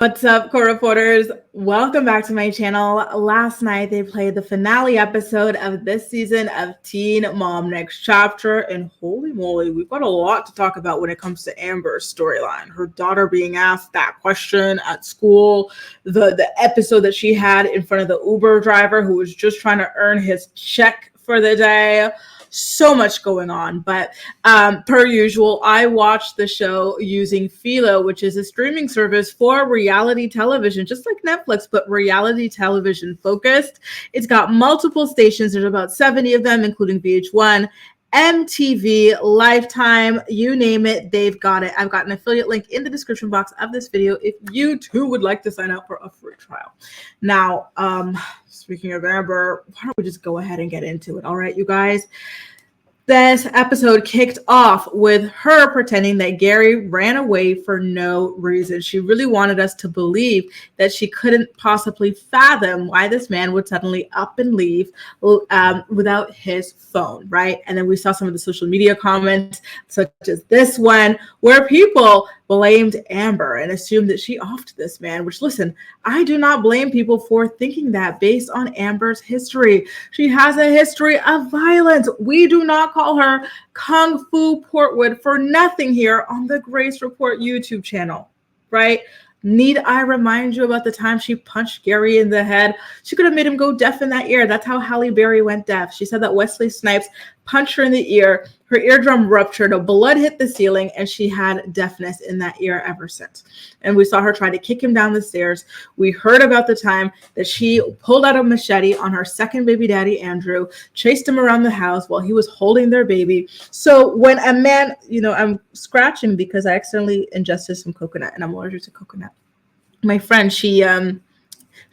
What's up, co-reporters? Welcome back to my channel. Last night, they played the finale episode of this season of Teen Mom Next Chapter, and holy moly, we've got a lot to talk about when it comes to Amber's storyline. Her daughter being asked that question at school, the episode that she had in front of the Uber driver who was just trying to earn his check for the day. So much going on, but per usual, I watched the show using Philo, which is a streaming service for reality television, just like Netflix, but reality television focused. It's got multiple stations. There's about 70 of them, including VH1, MTV, Lifetime, you name it, they've got it. I've got an affiliate link in the description box of this video if you too would like to sign up for a free trial. Now, speaking of Amber, why don't we just go ahead and get into it? All right, you guys. This episode kicked off with her pretending that Gary ran away for no reason. She really wanted us to believe that she couldn't possibly fathom why this man would suddenly up and leave without his phone, right? And then we saw some of the social media comments, such as this one, where people blamed Amber and assumed that she offed this man, which, listen, I do not blame people for thinking that based on Amber's history. She has a history of violence. We do not call her Kung Fu Portwood for nothing here on the Grace Report YouTube channel, right? Need I remind you about the time she punched Gary in the head? She could have made him go deaf in that ear. That's how Halle Berry went deaf. She said that Wesley Snipes punched her in the ear. Her eardrum ruptured, blood hit the ceiling, and she had deafness in that ear ever since. And we saw her try to kick him down the stairs. We heard about the time that she pulled out a machete on her second baby daddy, Andrew, chased him around the house while he was holding their baby. So when a man, I'm scratching because I accidentally ingested some coconut and I'm allergic to coconut. My friend, she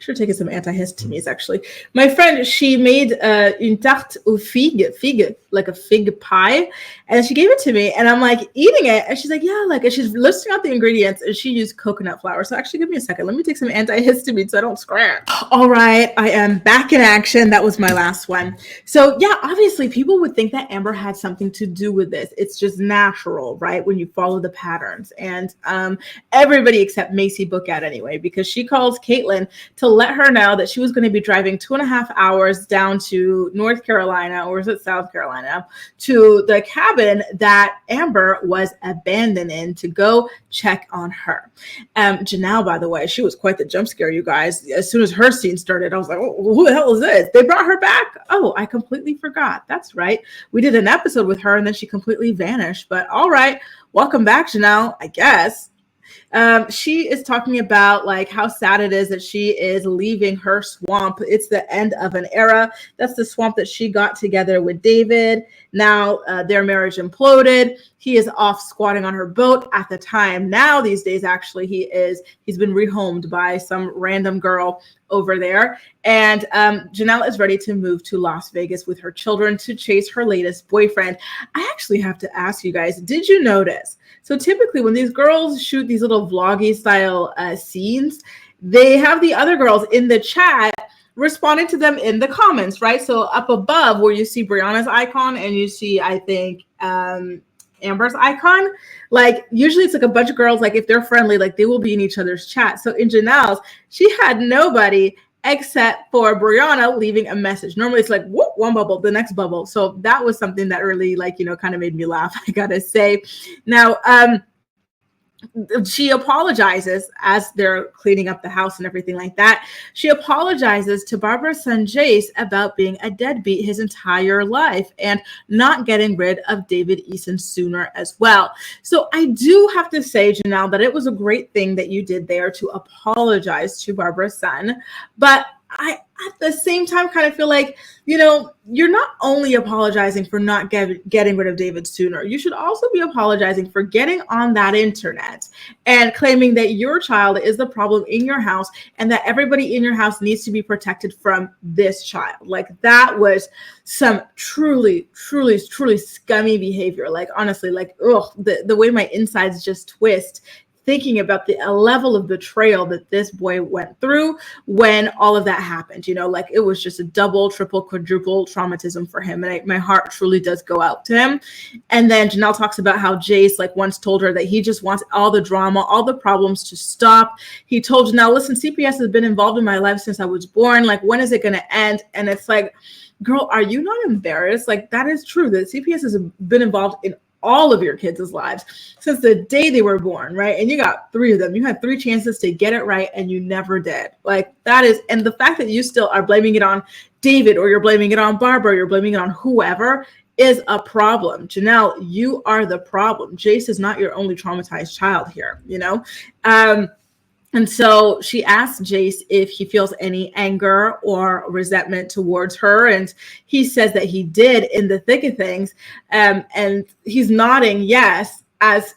should have taken some antihistamines, actually. My friend, she made une tarte aux figues, like a fig pie, and she gave it to me, and I'm like eating it, and she's like, yeah, like, and she's listing out the ingredients, and she used coconut flour. So actually, give me a second. Let me take some antihistamines so I don't scratch. All right, I am back in action. That was my last one. So yeah, obviously, people would think that Amber had something to do with this. It's just natural, right, when you follow the patterns. And everybody except Macy Bookett anyway, because she calls Caitlin to let her know that she was going to be driving 2.5 hours down to North Carolina, or is it South Carolina, to the cabin that Amber was abandoned in to go check on her. Janelle, by the way, she was quite the jump scare, you guys. As soon as her scene started, I was like, oh, who the hell is this? They brought her back? Oh, I completely forgot. That's right. We did an episode with her and then she completely vanished. But all right, welcome back, Janelle, I guess. She is talking about like how sad it is that she is leaving her swamp. It's the end of an era. That's the swamp that she got together with David. Now their marriage imploded. He is off squatting on her boat at the time. Now these days, actually, he's been rehomed by some random girl over there. And Janelle is ready to move to Las Vegas with her children to chase her latest boyfriend. I actually have to ask you guys, did you notice? So typically when these girls shoot these little vloggy style scenes, they have the other girls in the chat responding to them in the comments, right? So up above where you see Brianna's icon and you see, I think, Amber's icon, like usually it's like a bunch of girls, like if they're friendly, like they will be in each other's chat. So in Janelle's, she had nobody except for Brianna leaving a message. Normally it's like, whoop, one bubble, the next bubble. So that was something that really, like, kind of made me laugh, I gotta say. Now, she apologizes as they're cleaning up the house and everything like that. She apologizes to Barbara's son Jace about being a deadbeat his entire life and not getting rid of David Eason sooner as well. So I do have to say, Janelle, that it was a great thing that you did there to apologize to Barbara's son. But I, at the same time, kind of feel like, you're not only apologizing for not getting rid of David sooner. You should also be apologizing for getting on that internet and claiming that your child is the problem in your house and that everybody in your house needs to be protected from this child. Like, that was some truly, truly, truly scummy behavior. Like, honestly, like, ugh, the way my insides just twist thinking about the level of betrayal that this boy went through when all of that happened. Like it was just a double, triple, quadruple traumatism for him. And my heart truly does go out to him. And then Janelle talks about how Jace like once told her that he just wants all the drama, all the problems to stop. He told Janelle, listen, CPS has been involved in my life since I was born. Like, when is it going to end? And it's like, girl, are you not embarrassed? Like, that is true. That CPS has been involved in all of your kids' lives since the day they were born, right? And you got 3 of them. You had 3 chances to get it right, and you never did. Like, that is, and the fact that you still are blaming it on David, or you're blaming it on Barbara, or you're blaming it on whoever, is a problem. Janelle, you are the problem. Jace is not your only traumatized child here, And so she asked Jace if he feels any anger or resentment towards her. And he says that he did in the thick of things. And he's nodding yes, as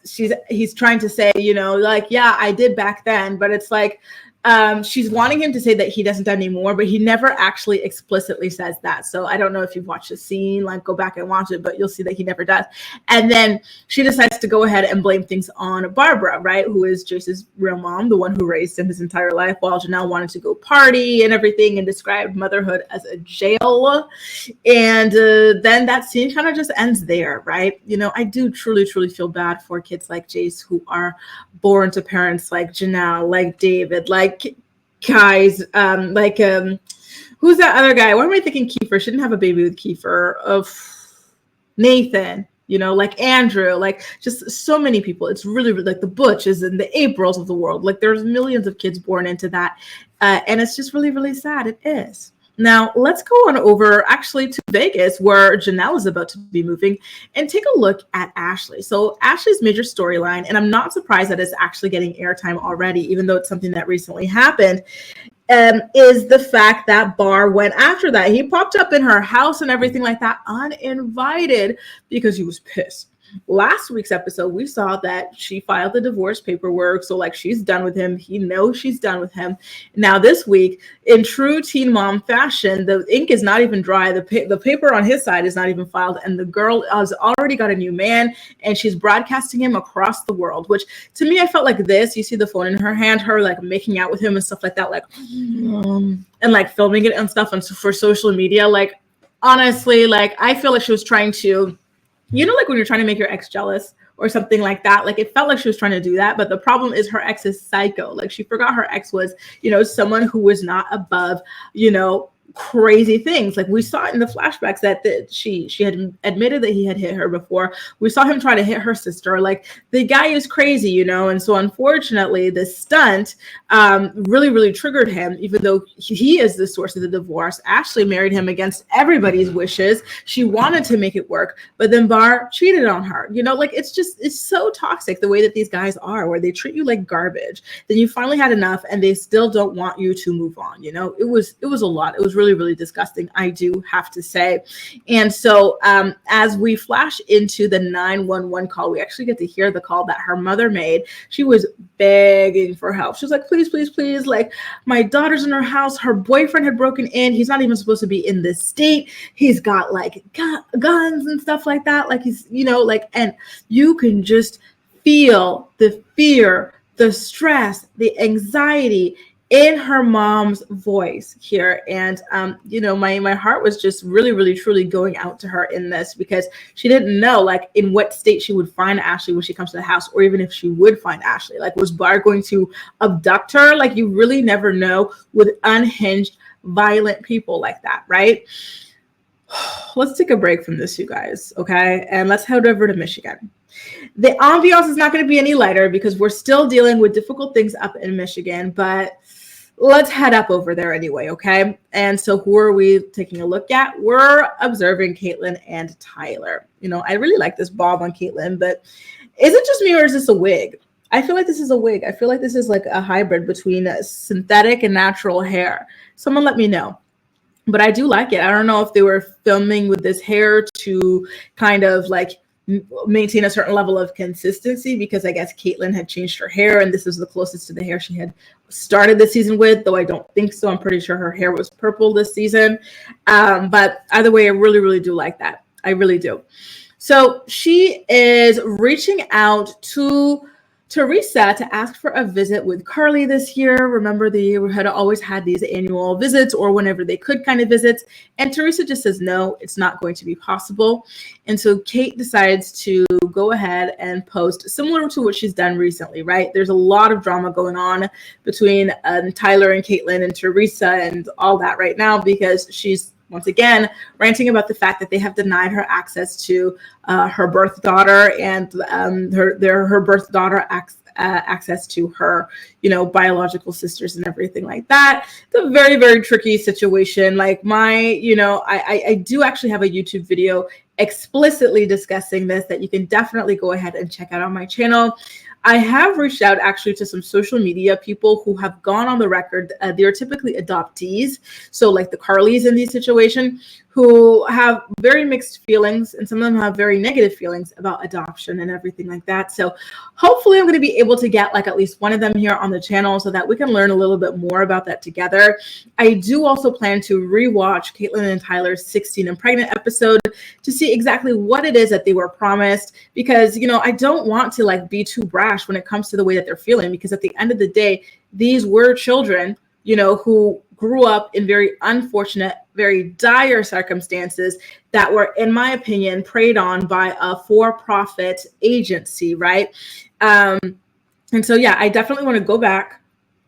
he's trying to say, like, yeah, I did back then. But it's like, she's wanting him to say that he doesn't anymore, but he never actually explicitly says that. So I don't know if you've watched the scene, like go back and watch it, but you'll see that he never does. And then she decides to go ahead and blame things on Barbara, right? Who is Jace's real mom, the one who raised him his entire life, while Janelle wanted to go party and everything and described motherhood as a jail. And then that scene kind of just ends there, right? I do truly, truly feel bad for kids like Jace who are born to parents like Janelle, like David, like guys, who's that other guy? Why am I thinking Kiefer? She didn't have a baby with Kiefer. Of Nathan, like Andrew, like just so many people. It's really, really like the Butches and the Aprils of the world. Like there's millions of kids born into that. And it's just really, really sad. It is. Now, let's go on over actually to Vegas, where Janelle is about to be moving, and take a look at Ashley. So Ashley's major storyline, and I'm not surprised that it's actually getting airtime already, even though it's something that recently happened, is the fact that Bar went after that. He popped up in her house and everything like that, uninvited, because he was pissed. Last week's episode, we saw that she filed the divorce paperwork. So like she's done with him. He knows she's done with him. Now this week, in true teen mom fashion, the ink is not even dry. The paper on his side is not even filed. And the girl has already got a new man, and she's broadcasting him across the world, which to me, I felt like this. You see the phone in her hand, her like making out with him and stuff like that, like, and like filming it and stuff. And so for social media, like, honestly, like I feel like she was trying to, like when you're trying to make your ex jealous or something like that, like it felt like she was trying to do that. But the problem is her ex is psycho. Like she forgot her ex was, someone who was not above, crazy things. Like we saw in the flashbacks that she had admitted that he had hit her before. We saw him try to hit her sister. Like the guy is crazy, and so unfortunately the stunt really, really triggered him, even though he is the source of the divorce. Ashley married him against everybody's wishes. She wanted to make it work, but then Bar cheated on her. Like it's so toxic the way that these guys are, where they treat you like garbage. Then you finally had enough and they still don't want you to move on. It was a lot. It was really, really disgusting, I do have to say. And so as we flash into the 911 call, we actually get to hear the call that her mother made. She was begging for help. She was like, please, please, please, like my daughter's in her house. Her boyfriend had broken in. He's not even supposed to be in this state. He's got like guns and stuff like that. Like he's, and you can just feel the fear, the stress, the anxiety in her mom's voice here. And, my heart was just really, really, truly going out to her in this, because she didn't know like in what state she would find Ashley when she comes to the house, or even if she would find Ashley. Like, was Bar going to abduct her? Like, you really never know with unhinged, violent people like that, right? Let's take a break from this, you guys, okay? And let's head over to Michigan. The ambiance is not going to be any lighter because we're still dealing with difficult things up in Michigan, but let's head up over there anyway, okay? And so who are we taking a look at? We're observing Caitlin and Tyler. I really like this bob on Caitlin, but is it just me or is this a wig? I feel like this is a wig. I feel like this is like a hybrid between synthetic and natural hair. Someone let me know. But I do like it. I don't know if they were filming with this hair to kind of like maintain a certain level of consistency, because I guess Caitlin had changed her hair and this is the closest to the hair she had started the season with, though I don't think so. I'm pretty sure her hair was purple this season. But either way, I really, really do like that. I really do. So she is reaching out to Teresa to ask for a visit with Carly this year. Remember, they had always had these annual visits or whenever they could kind of visits. And Teresa just says, no, it's not going to be possible. And so Kate decides to go ahead and post similar to what she's done recently, right? There's a lot of drama going on between Tyler and Caitlin and Teresa and all that right now because she's once again ranting about the fact that they have denied her access to her birth daughter and her birth daughter access to her, biological sisters and everything like that. It's a very, very tricky situation. Like I do actually have a YouTube video explicitly discussing this that you can definitely go ahead and check out on my channel. I have reached out actually to some social media people who have gone on the record. They're typically adoptees. So like the Carlys in these situations who have very mixed feelings, and some of them have very negative feelings about adoption and everything like that. So hopefully I'm going to be able to get like at least one of them here on the channel so that we can learn a little bit more about that together. I do also plan to rewatch Caitlin and Tyler's 16 and Pregnant episode to see exactly what it is that they were promised, because, I don't want to like be too brash when it comes to the way that they're feeling, because at the end of the day, these were children, who grew up in very unfortunate, very dire circumstances that were, in my opinion, preyed on by a for-profit agency, right? And so, yeah, I definitely want to go back,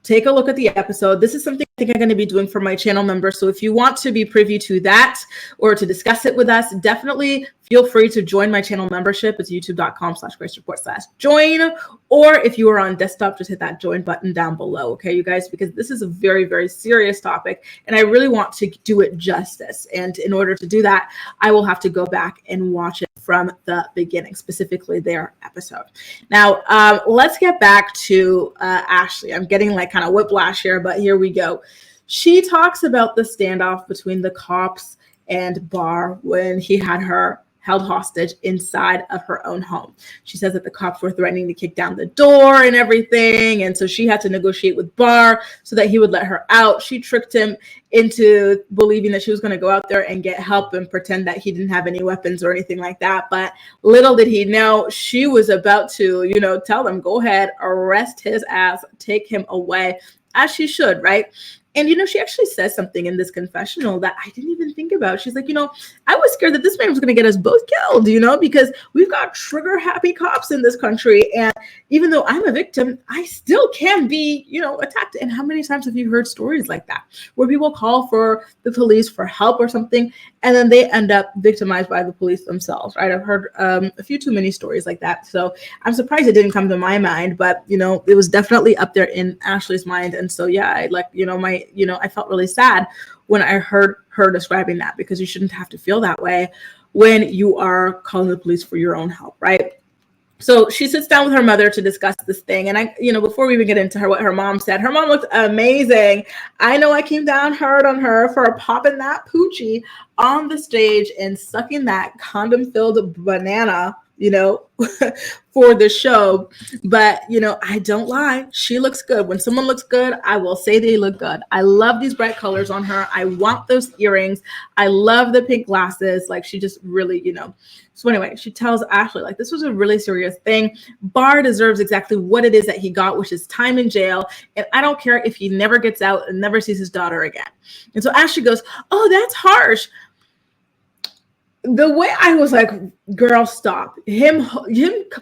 take a look at the episode. This is something I think I'm going to be doing for my channel members. So if you want to be privy to that or to discuss it with us, definitely feel free to join my channel membership. It's youtube.com/GraceReport/join. Or if you are on desktop, just hit that join button down below. Okay, you guys, because this is a very, very serious topic and I really want to do it justice. And in order to do that, I will have to go back and watch it from the beginning, specifically their episode. Now, let's get back to Ashley. I'm getting like kind of whiplash here, but here we go. She talks about the standoff between the cops and Bar when he had her held hostage inside of her own home. She says that the cops were threatening to kick down the door and everything. And so she had to negotiate with Bar so that he would let her out. She tricked him into believing that she was going to go out there and get help and pretend that he didn't have any weapons or anything like that. But little did he know, she was about to, tell them, go ahead, arrest his ass, take him away, as she should, right? And, she actually says something in this confessional that I didn't even think about. She's like, I was scared that this man was going to get us both killed, because we've got trigger happy cops in this country. And even though I'm a victim, I still can be, attacked. And how many times have you heard stories like that where people call for the police for help or something, and then they end up victimized by the police themselves, right? I've heard a few too many stories like that. So I'm surprised it didn't come to my mind, but, it was definitely up there in Ashley's mind. And so, yeah, I like, I felt really sad when I heard her describing that, because you shouldn't have to feel that way when you are calling the police for your own help, right? So she sits down with her mother to discuss this thing. And before we even get into what her mom said, her mom looked amazing. I know I came down hard on her for popping that poochie on the stage and sucking that condom-filled banana, for the show. But, I don't lie. She looks good. When someone looks good, I will say they look good. I love these bright colors on her. I want those earrings. I love the pink glasses. Like, she just really, So anyway, she tells Ashley, like, this was a really serious thing. Bar deserves exactly what it is that he got, which is time in jail. And I don't care if he never gets out and never sees his daughter again. And so Ashley goes, oh, that's harsh. The way I was like, girl, stop. Him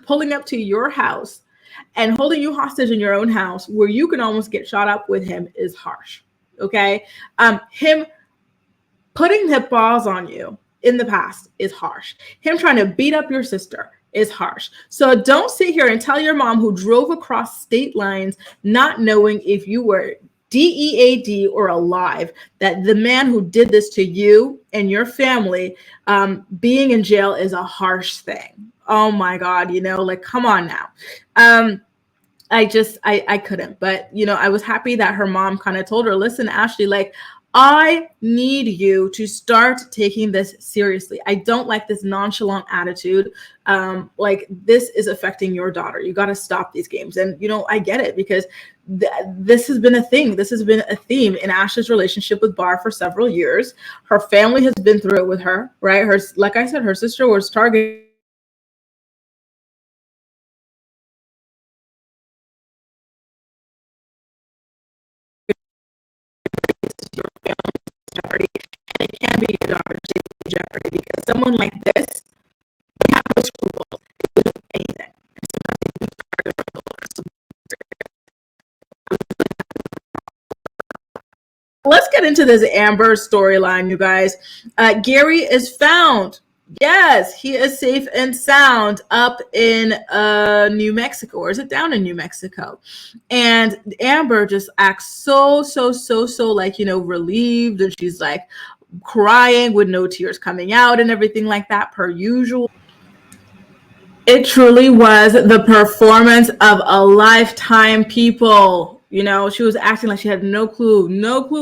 pulling up to your house and holding you hostage in your own house where you can almost get shot up with him is harsh. Okay. Him putting hip balls on you in the past is harsh. Him trying to beat up your sister is harsh. So don't sit here and tell your mom, who drove across state lines not knowing if you were DEAD or alive, that the man who did this to you and your family, being in jail is a harsh thing. Oh my God, like, come on now. I couldn't, but, I was happy that her mom kind of told her, listen, Ashley, like, I need you to start taking this seriously. I don't like this nonchalant attitude. Like, this is affecting your daughter. You got to stop these games. And, I get it, because this has been a thing. This has been a theme in Ashley's relationship with Bar for several years. Her family has been through it with her, right? Like I said, her sister was targeted be your daughter chasing jeopardy, because someone like this, they have no scruples. They do anything. And sometimes they do target her. Let's get into this Amber storyline, you guys. Gary is found. Yes, he is safe and sound up in New Mexico, or is it down in New Mexico? And Amber just acts so like, relieved, and she's like crying with no tears coming out and everything like that, per usual. It truly was the performance of a lifetime, people. She was acting like she had no clue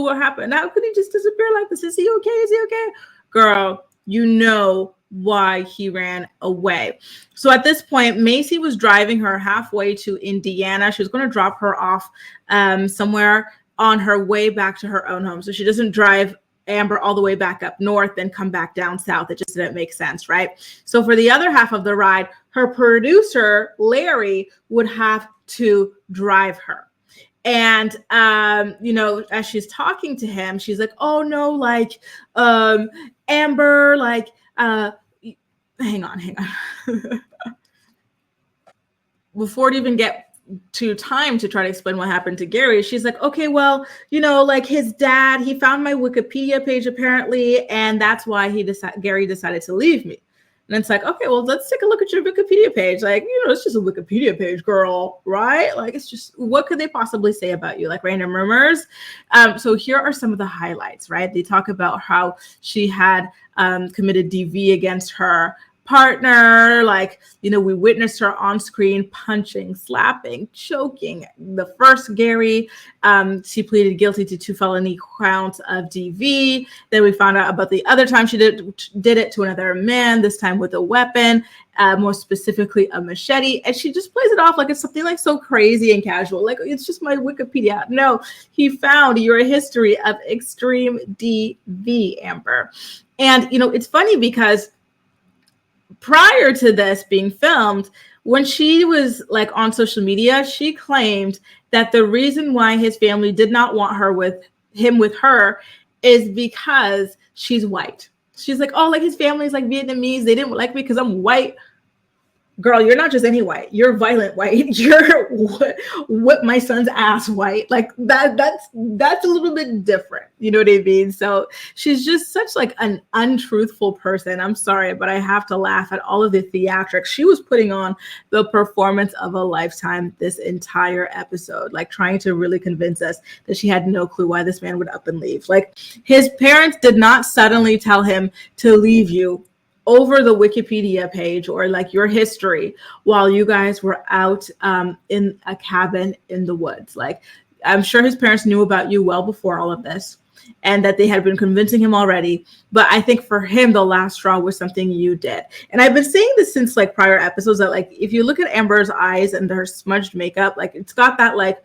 what happened. How could he just disappear like this? Is he okay? Is he okay? Girl, why he ran away. So at this point, Macy was driving her halfway to Indiana. She was going to drop her off somewhere on her way back to her own home. So she doesn't drive Amber all the way back up north and come back down south. It just didn't make sense, right? So for the other half of the ride, her producer, Larry, would have to drive her. And, as she's talking to him, she's like, oh no, like, Amber, like, hang on. Before it even get to time to try to explain what happened to Gary, she's like, okay, well, like his dad, he found my Wikipedia page apparently, and that's why Gary decided to leave me. And it's like, okay, well, let's take a look at your Wikipedia page. Like, it's just a Wikipedia page, girl, right? Like, it's just, what could they possibly say about you? Like random rumors. So here are some of the highlights, right? They talk about how she had committed DV against her partner. Like, we witnessed her on screen punching, slapping, choking the first Gary. She pleaded guilty to 2 felony counts of DV. Then we found out about the other time she did it to another man, this time with a weapon, more specifically a machete. And she just plays it off like it's something like so crazy and casual. Like, it's just my Wikipedia. No, he found your history of extreme DV, Amber. And, it's funny because prior to this being filmed, when she was like on social media, she claimed that the reason why his family did not want her with her is because she's white. She's like, oh, like his family's like Vietnamese. They didn't like me because I'm white. Girl, you're not just any white. You're violent white. You're whip my son's ass white. Like that's a little bit different. You know what I mean? So she's just such like an untruthful person. I'm sorry, but I have to laugh at all of the theatrics. She was putting on the performance of a lifetime this entire episode, like trying to really convince us that she had no clue why this man would up and leave. Like, his parents did not suddenly tell him to leave you over the Wikipedia page or like your history while you guys were out in a cabin in the woods. Like, I'm sure his parents knew about you well before all of this and that they had been convincing him already. But I think for him, the last straw was something you did. And I've been saying this since like prior episodes that like, if you look at Amber's eyes and her smudged makeup, like it's got that like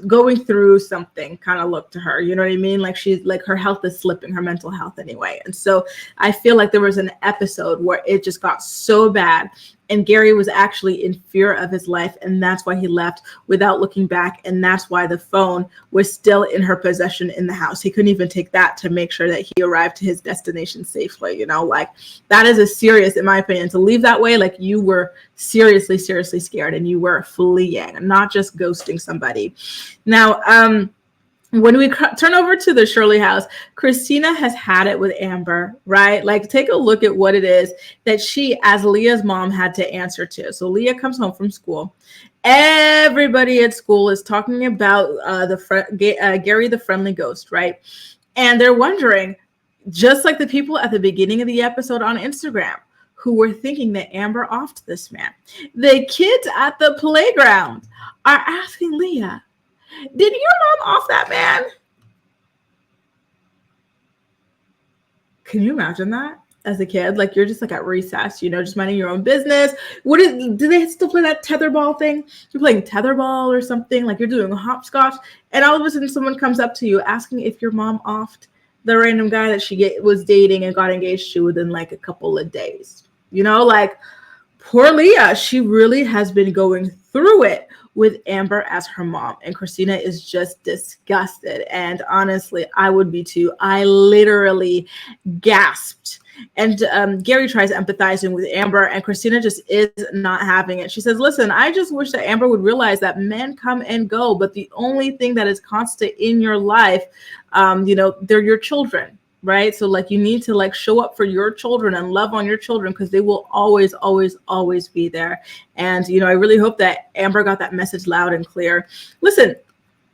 going through something kind of look to her, you know what I mean? Like, she's like, her health is slipping, her mental health anyway. And so I feel like there was an episode where it just got so bad and Gary was actually in fear of his life, and that's why he left without looking back, and that's why the phone was still in her possession in the house. He couldn't even take that to make sure that he arrived to his destination safely. Like, that is a serious, in my opinion, to leave that way. Like, you were seriously scared and you were fleeing, not just ghosting somebody. Now, when we turn over to the Shirley house, Christina has had it with Amber, right? Like, take a look at what it is that she, as Leah's mom, had to answer to. So Leah comes home from school. Everybody at school is talking about Gary the friendly ghost, right? And they're wondering, just like the people at the beginning of the episode on Instagram, who were thinking that Amber offed this man. The kids at the playground are asking Leah, did your mom off that man? Can you imagine that as a kid? Like, you're just like at recess, just minding your own business. Do they still play that tetherball thing? You're playing tetherball or something, like you're doing hopscotch, and all of a sudden someone comes up to you asking if your mom offed the random guy that she was dating and got engaged to within like a couple of days. Like, poor Leah, she really has been going through it with Amber as her mom. And Christina is just disgusted. And honestly, I would be too. I literally gasped. And Gary tries empathizing with Amber, and Christina just is not having it. She says, listen, I just wish that Amber would realize that men come and go, but the only thing that is constant in your life, they're your children, right? So like you need to like show up for your children and love on your children because they will always, always, always be there. And, I really hope that Amber got that message loud and clear. Listen,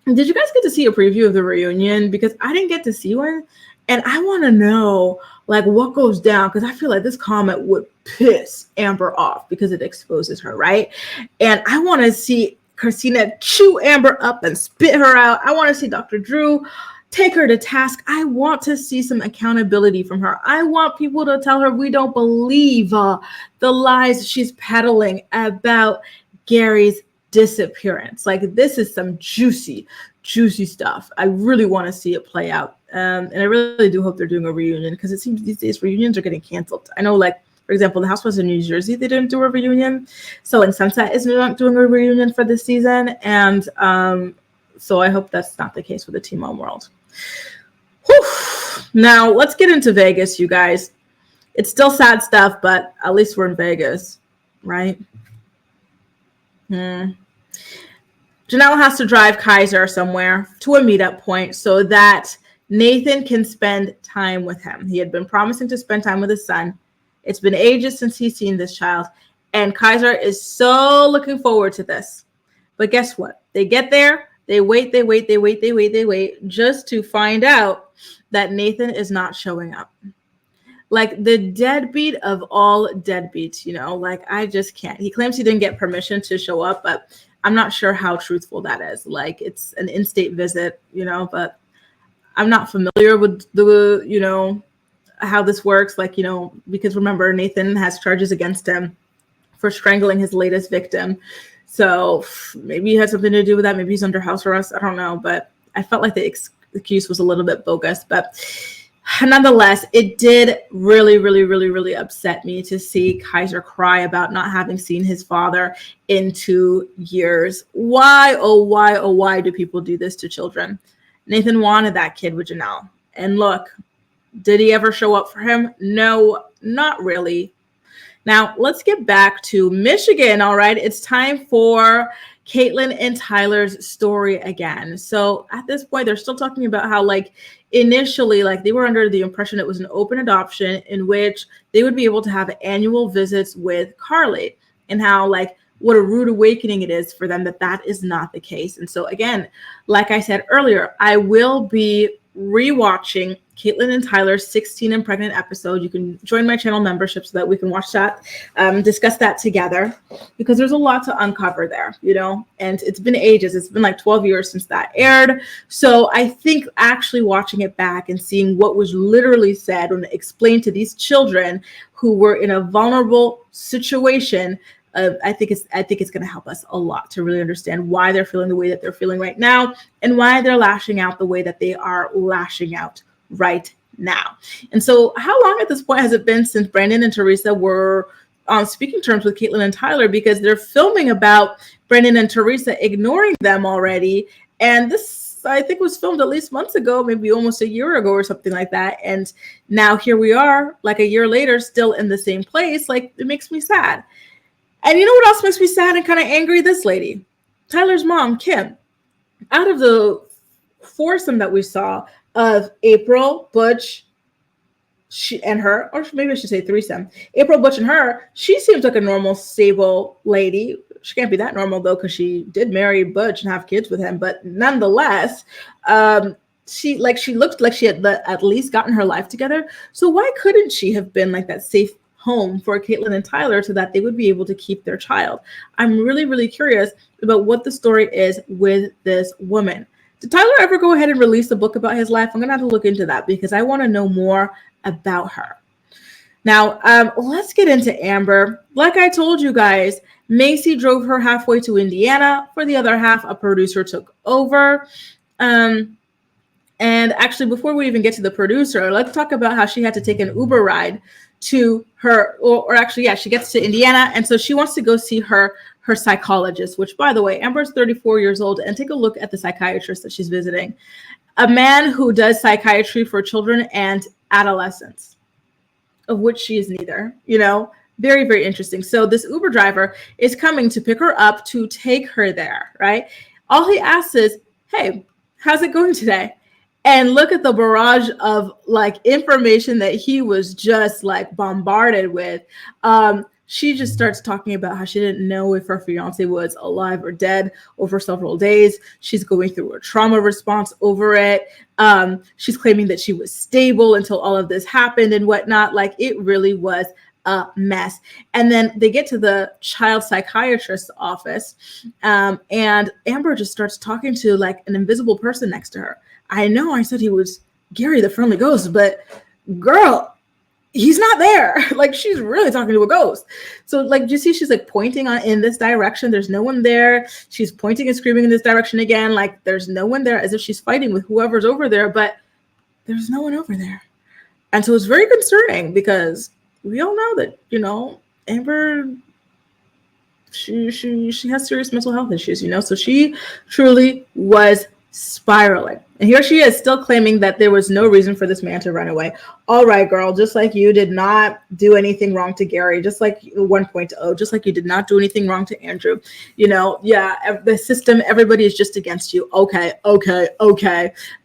did you guys get to see a preview of the reunion? Because I didn't get to see one. And I want to know like what goes down, because I feel like this comment would piss Amber off because it exposes her, right? And I want to see Christina chew Amber up and spit her out. I want to see Dr. Drew take her to task. I want to see some accountability from her. I want people to tell her we don't believe the lies she's peddling about Gary's disappearance. Like this is some juicy stuff. I really want to see it play out. And I really do hope they're doing a reunion, because it seems these days reunions are getting canceled. I know, like, for example, the Housewives in New Jersey, they didn't do a reunion. Selling Sunset is not doing a reunion for this season. And so I hope that's not the case for the Teen Mom world. Whew. Now, let's get into Vegas, you guys. It's still sad stuff, but at least we're in Vegas, right? Janelle has to drive Kaiser somewhere to a meetup point so that Nathan can spend time with him. He had been promising to spend time with his son. It's been ages since he's seen this child, and Kaiser is so looking forward to this. But guess what? They get there, they wait, just to find out that Nathan is not showing up. Like the deadbeat of all deadbeats, like I just can't. He claims he didn't get permission to show up, but I'm not sure how truthful that is. Like it's an in-state visit, but I'm not familiar with the, how this works. Like, because remember, Nathan has charges against him for strangling his latest victim. So maybe he had something to do with that. Maybe he's under house arrest. I don't know. But I felt like the excuse was a little bit bogus. But nonetheless, it did really upset me to see Kaiser cry about not having seen his father in 2 years. Why, oh why do people do this to children? Nathan wanted that kid with Janelle. And look, did he ever show up for him? No, not really. Now, let's get back to Michigan, all right? It's time for Caitlyn and Tyler's story again. So at this point, they're still talking about how, like, initially, like, they were under the impression it was an open adoption in which they would be able to have annual visits with Carly, and how, like, what a rude awakening it is for them that is not the case. And so again, like I said earlier, I will be rewatching Caitlyn and Tyler's 16 and Pregnant episode. You can join my channel membership so that we can watch that, discuss that together, because there's a lot to uncover there, and it's been ages. It's been like 12 years since that aired. So I think actually watching it back and seeing what was literally said when explained to these children who were in a vulnerable situation, I think it's going to help us a lot to really understand why they're feeling the way that they're feeling right now, and why they're lashing out the way that they are lashing out right now. And so how long at this point has it been since Brandon and Teresa were on speaking terms with Caitlyn and Tyler? Because they're filming about Brandon and Teresa ignoring them already. And this, I think, was filmed at least months ago, maybe almost a year ago or something like that. And now here we are, like a year later, still in the same place. Like, it makes me sad. And you know what else makes me sad and kind of angry? This lady, Tyler's mom, Kim. Out of the foursome that we saw of April, Butch, and her, or maybe I should say threesome, April, Butch, and her, she seems like a normal, stable lady. She can't be that normal, though, because she did marry Butch and have kids with him. But nonetheless, she looked like she had at least gotten her life together. So why couldn't she have been like that safe home for Caitlyn and Tyler so that they would be able to keep their child? I'm really curious about what the story is with this woman. Did Tyler ever go ahead and release a book about his life? I'm going to have to look into that because I want to know more about her. Now, let's get into Amber. Like I told you guys, Macy drove her halfway to Indiana. For the other half, a producer took over. And actually, before we even get to the producer, let's talk about how she had to take an Uber ride to her, or actually, yeah, she gets to Indiana, and so she wants to go see her her psychologist, which, by the way, Amber's 34 years old, and take a look at the psychiatrist that she's visiting. A man who does psychiatry for children and adolescents, of which she is neither, very, very interesting. So this Uber driver is coming to pick her up to take her there, right? All he asks is, hey, how's it going today? And look at the barrage of information that he was just bombarded with. She just starts talking about how she didn't know if her fiance was alive or dead over several days. She's going through a trauma response over it. She's claiming that she was stable until all of this happened and whatnot. It really was a mess. And then they get to the child psychiatrist's office, and Amber just starts talking to an invisible person next to her. I know I said he was Gary the friendly ghost, but girl, he's not there. She's really talking to a ghost. So you see, she's pointing in this direction. There's no one there. She's pointing and screaming in this direction again. There's no one there, as if she's fighting with whoever's over there, but there's no one over there. And so it's very concerning, because we all know that, Amber, she has serious mental health issues, so she truly was spiraling. And here she is, still claiming that there was no reason for this man to run away. All right, girl, just like you did not do anything wrong to Gary, just like 1.0, just like you did not do anything wrong to Andrew. The system, everybody is just against you. Okay.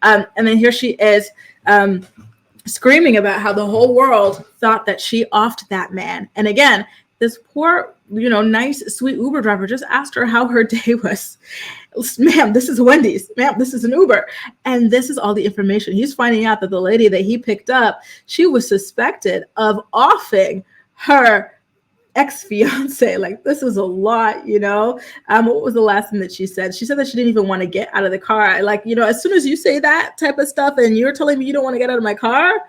And then here she is, screaming about how the whole world thought that she offed that man. And again, this poor, nice, sweet Uber driver just asked her how her day was. Ma'am, this is Wendy's. Ma'am, this is an Uber. And this is all the information. He's finding out that the lady that he picked up, she was suspected of offing her ex-fiance. This is a lot, What was the last thing that she said? She said that she didn't even want to get out of the car. As soon as you say that type of stuff and you're telling me you don't want to get out of my car,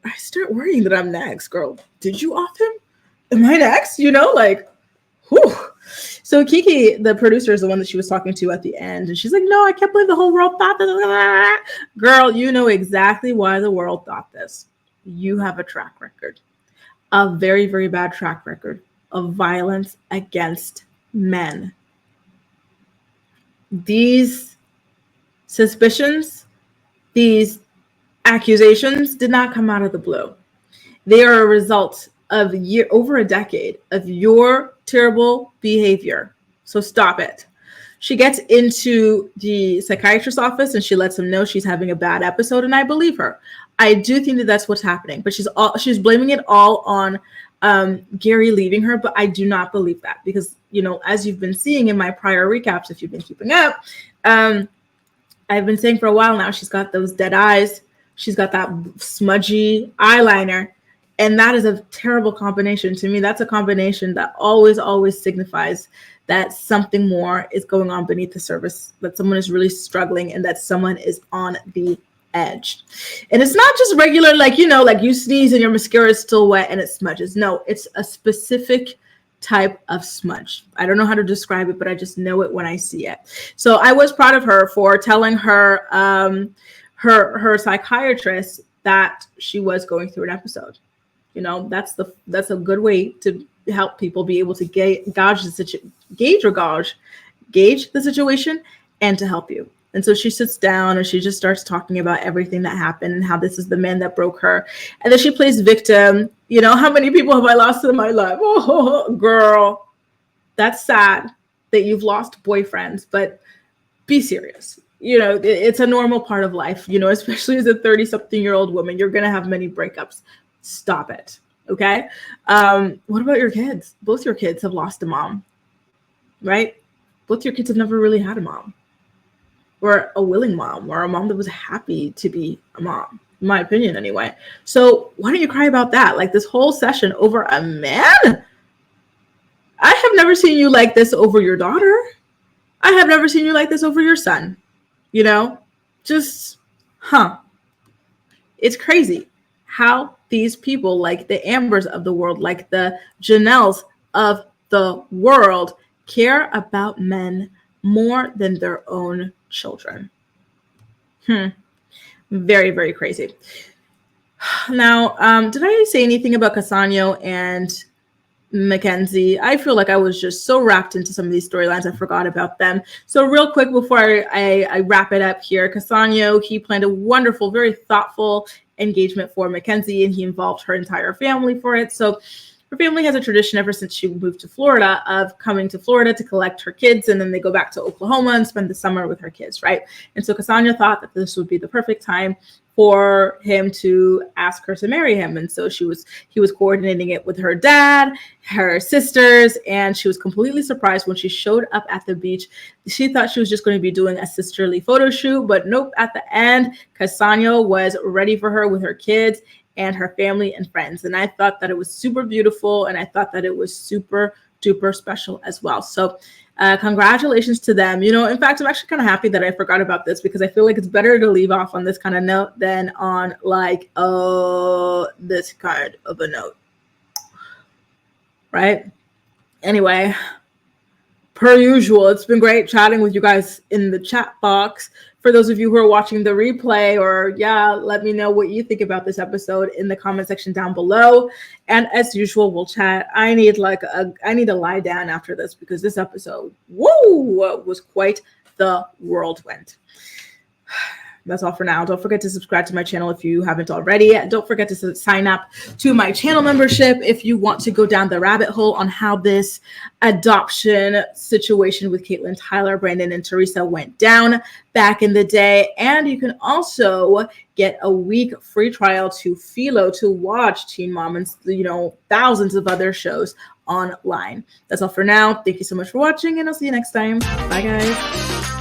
I start worrying that I'm next, girl. Did you off him? Am I next? Whew. So Kiki, the producer, is the one that she was talking to at the end. And she's like, no, I can't believe the whole world thought this. Girl, you know exactly why the world thought this. You have a track record, a very, very bad track record of violence against men. These suspicions, these accusations did not come out of the blue. They are a result of over a decade of your terrible behavior. So stop it. She gets into the psychiatrist's office and she lets him know she's having a bad episode, and I believe her. I do think that that's what's happening, but she's blaming it all on Gary leaving her, but I do not believe that, because as you've been seeing in my prior recaps, if you've been keeping up, I've been saying for a while now, she's got those dead eyes, she's got that smudgy eyeliner. And that is a terrible combination. To me, that's a combination that always signifies that something more is going on beneath the surface, that someone is really struggling and that someone is on the edge. And it's not just regular, you sneeze and your mascara is still wet and it smudges. No, it's a specific type of smudge. I don't know how to describe it, but I just know it when I see it. So I was proud of her for telling her, her psychiatrist that she was going through an episode. That's a good way to help people be able to gauge the situation and to help you. And so she sits down and she just starts talking about everything that happened and how this is the man that broke her. And then she plays victim. How many people have I lost in my life? Oh, girl, that's sad that you've lost boyfriends, but be serious. It's a normal part of life, especially as a 30-something-year-old woman, you're going to have many breakups. Stop it. Okay. What about your kids? Both your kids have lost a mom, right? Both your kids have never really had a mom, or a willing mom, or a mom that was happy to be a mom, in my opinion anyway. So why don't you cry about that? This whole session over a man? I have never seen you like this over your daughter. I have never seen you like this over your son. It's crazy how these people, like the Ambers of the world, like the Janelles of the world, care about men more than their own children. Very, very crazy. Now, did I say anything about Cassano and Mackenzie. I feel like I was just so wrapped into some of these storylines, I forgot about them. So real quick before I wrap it up here, Cassano, he planned a wonderful, very thoughtful engagement for Mackenzie, and he involved her entire family for it. So her family has a tradition ever since she moved to Florida of coming to Florida to collect her kids, and then they go back to Oklahoma and spend the summer with her kids, right? And so Cassandra thought that this would be the perfect time for him to ask her to marry him. And so he was coordinating it with her dad, her sisters, and she was completely surprised when she showed up at the beach. She thought she was just going to be doing a sisterly photo shoot, but nope, at the end, Cassandra was ready for her with her kids and her family and friends. And I thought that it was super beautiful, and I thought that it was super duper special as well. So congratulations to them. You know, in fact, I'm actually kind of happy that I forgot about this, because I feel like it's better to leave off on this kind of note than on like, this kind of a note, right? Anyway, per usual, it's been great chatting with you guys in the chat box. For those of you who are watching the replay, or let me know what you think about this episode in the comment section down below. And as usual, we'll chat. I need to lie down after this, because this episode, was quite the whirlwind. That's all for now. Don't forget to subscribe to my channel if you haven't already. Don't forget to sign up to my channel membership if you want to go down the rabbit hole on how this adoption situation with Caitlin, Tyler, Brandon, and Teresa went down back in the day. And you can also get a week free trial to Philo to watch Teen Mom and, thousands of other shows online. That's all for now. Thank you so much for watching, and I'll see you next time. Bye, guys.